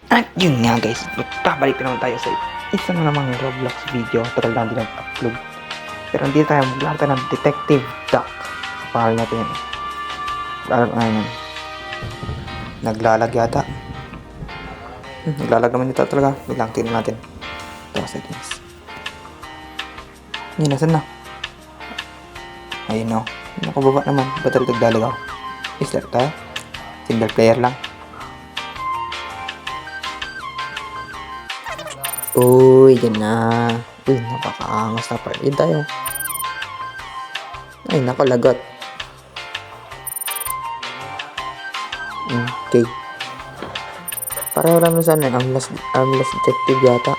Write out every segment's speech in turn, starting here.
At yun nga guys, magpabalik na naman tayo sa isa na namang Roblox video. Total lang din upload. Pero hindi tayo maglalaro tayo ng Detective Duck. Kapahal natin yan. Alam nga yan. Naglalag yata. Naglalag naman ito talaga. Bilang tingnan natin. Ito settings. Yun, nasan na? Ayun o. Nakababa naman. Ba't rin naglalag ako? Is that tayo? Single player lang. Uy, dyan na. Uy, napakaangas na part. Yun tayo. Ay, nakalagot. Okay. Pareho lang sana. Armless detective yata.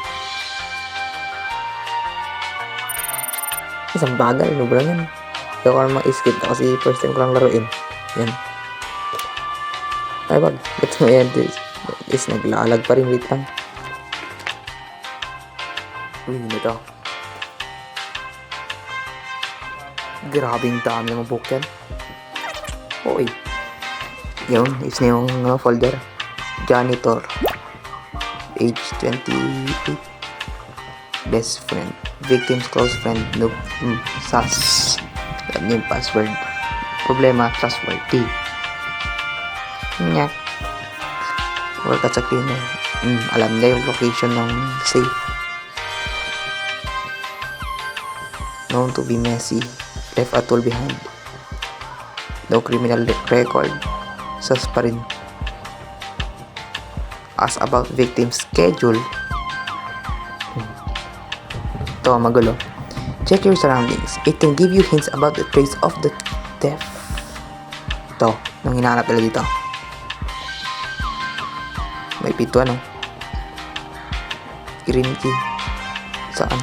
Isang bagal. Nubra yan. Hindi ako ma-skip na kasi first time ko lang laruin. Yan. Ay, wag. Ba't mo yan? Is naglalag pa rin. Wait lang. Uy, nito. Grabing dami ng book yan. Uy. Yun, is na yung folder. Janitor. Age 28. Best friend. Victim's close friend. Noob. Sus. Alam yung password. Problema, trustworthy. Nyak. Work at sa cleaner. Alam niya yung location ng safe. Known to be messy. Left a tool behind. No criminal record. Sus pa rin. Ask about victim schedule. Ito ang magulo. Check your surroundings. It can give you hints about the trace of the theft. Ito, nung hinahanap nila dito. May pituan, no? Green key. Saan?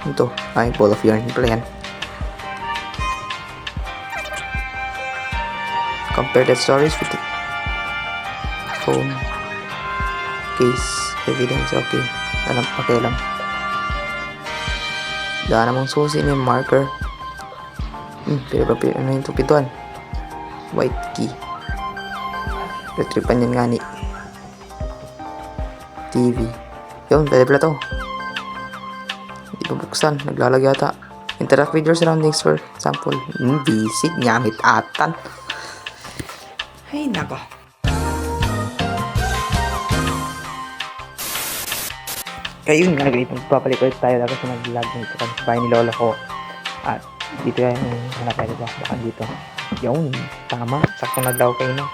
Ito. Ay, ball of yarn. Pala yan. Compare the stories with the phone. Case. Evidence. Okay. Alam, pakialam. Daan namang susi ni marker. Pero ano yung tupituan? White key. Retripan yan nga ni TV. Yun, pwede pala to. Hindi pa buksan. Naglalag yata. Interact with your surroundings for example. Basic. Nyamit atan. Ay, nako. Ayun nga guys, magpapalik ulit tayo kasi nag-lag nito kasi bahay ni lolo ko. At dito yan yung hanap tayo diba? Baka dito. Yun, tama. Sakto naglaw kayo na.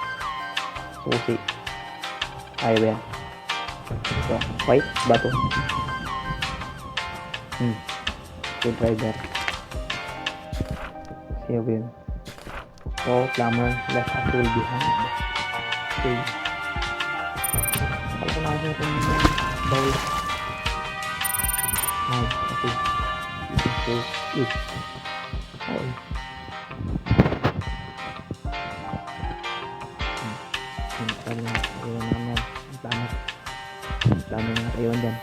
Susi. Ayaw yan. Ito, white, bato. Screwdriver. Siya ba yun? So, plumber, left a tool behind. Okay. Alam ko na ako itong bowl. Okay. Okay. Okay. Plano na kayo dyan.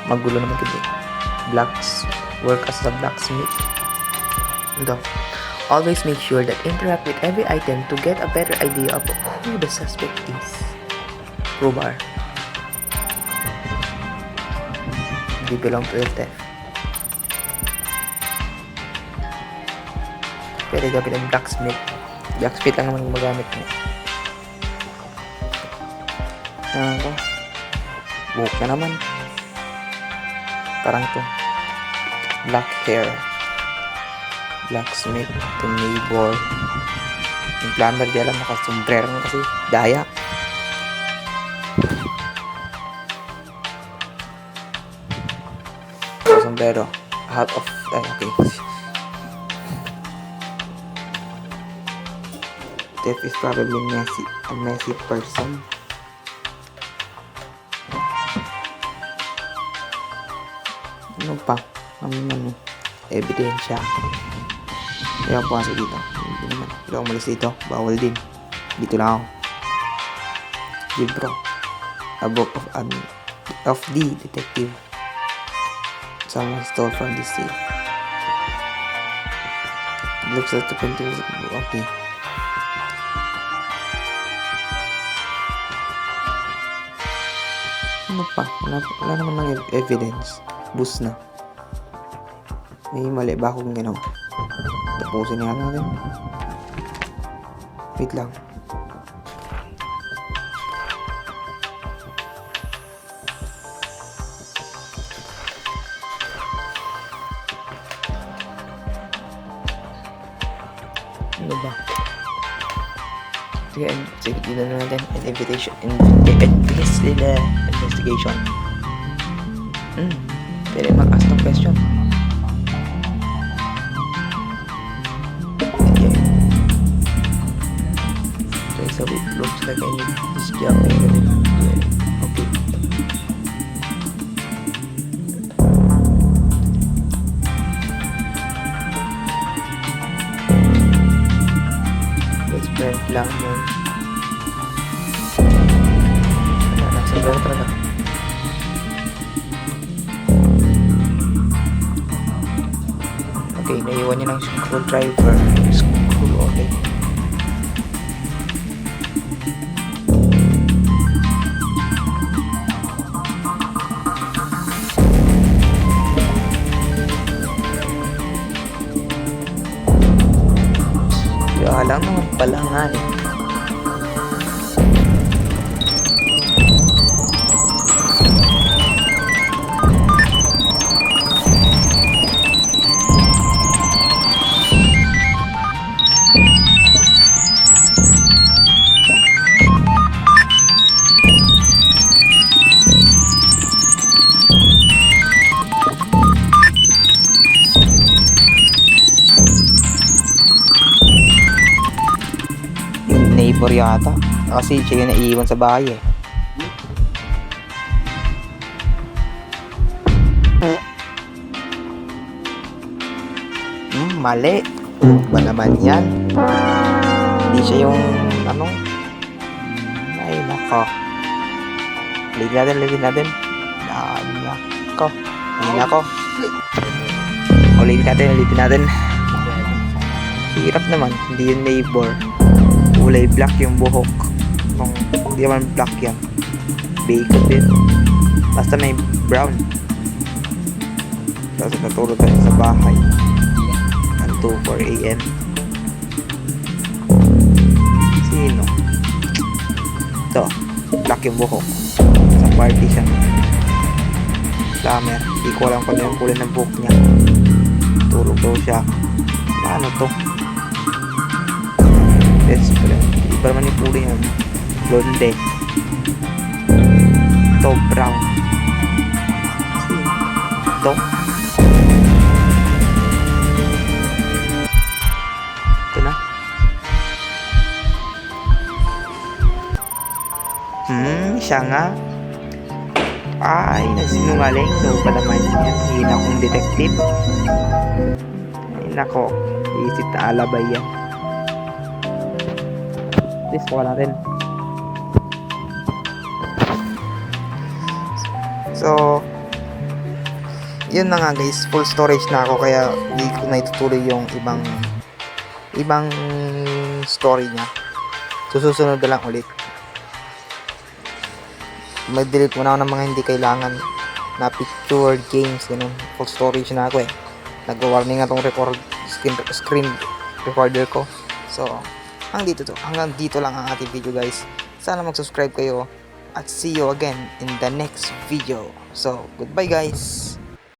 Magulo naman ito. Blacks work as a blacksmith. Ito. Always make sure that interact with every item to get a better idea of who the suspect is. Crowbar. They belong to the theft. Pwede gawin ng blacksmith. Blacksmith lang naman gumagamit niya. Ako. Buhok na naman. Parang to. Black hair. Blacksmith. To neighbor. Yung plumber di alam nakasombrero mo kasi. Daya. Sombrero. Out of... Ay, okay. Death is probably messy. A messy person. Ano pa? Ebidensya. Kaya ako pasok dito. Hindi naman. Kaya ako umalis dito. Bawal din. Dito lang ako. Libro. A book of the detective. Someone stole from this safe. Looks at the printer. Okay. Ano pa? Wala naman ng evidence. Bus na. May mali ba akong ginawa? Tapusin nga natin. Wait lang. Ano ba? Sige, dito na natin. Investigation. Pwede mag-ask ng question. Okay. So it looks like I need this job. Okay. Let's print lang yun. Nasa loob talaga. Okay, naiwan niya ng screwdriver. Screw, okay. Kaya lang naman pala nga eh. Neighbor yata. Kasi siya yung naiiwan sa bahay eh. Mali. Ba naman yan? Hindi siya yung ano? Ay nako. Ligin natin. Nako. Ulitin natin. Hirap naman. Hindi yung neighbor. Kulay black yung buhok. Kung hindi naman black yan. Bacon din. Basta may brown. Tapos natulog tayo sa bahay. 2:04 AM. Sino? Ito. Black yung buhok. Sa party siya. Summer. Hindi ko alam kung ano yung kulay ng buhok niya. Tulog daw siya. Ano to? Best friend. Hindi pa naman yung kulay yun. Blonde. Ito brown. Ito. Ito na. Siya nga. Ay, nagsinungaling. No pa naman yan. Hina kong detective. Ay, nako. Isip na alabay yan. Please, kuha natin. So, yun na nga guys. Full storage na ako. Kaya, hindi ko na itutuloy yung ibang story niya. Susunod na lang ulit. Mag-delete muna ako ng mga hindi kailangan na picture, games, ganun. Full storage na ako eh. Nag-warning nga tong screen recorder ko. So, hanggang dito lang ang ating video guys. Sana mag-subscribe kayo at see you again in the next video. So, goodbye guys!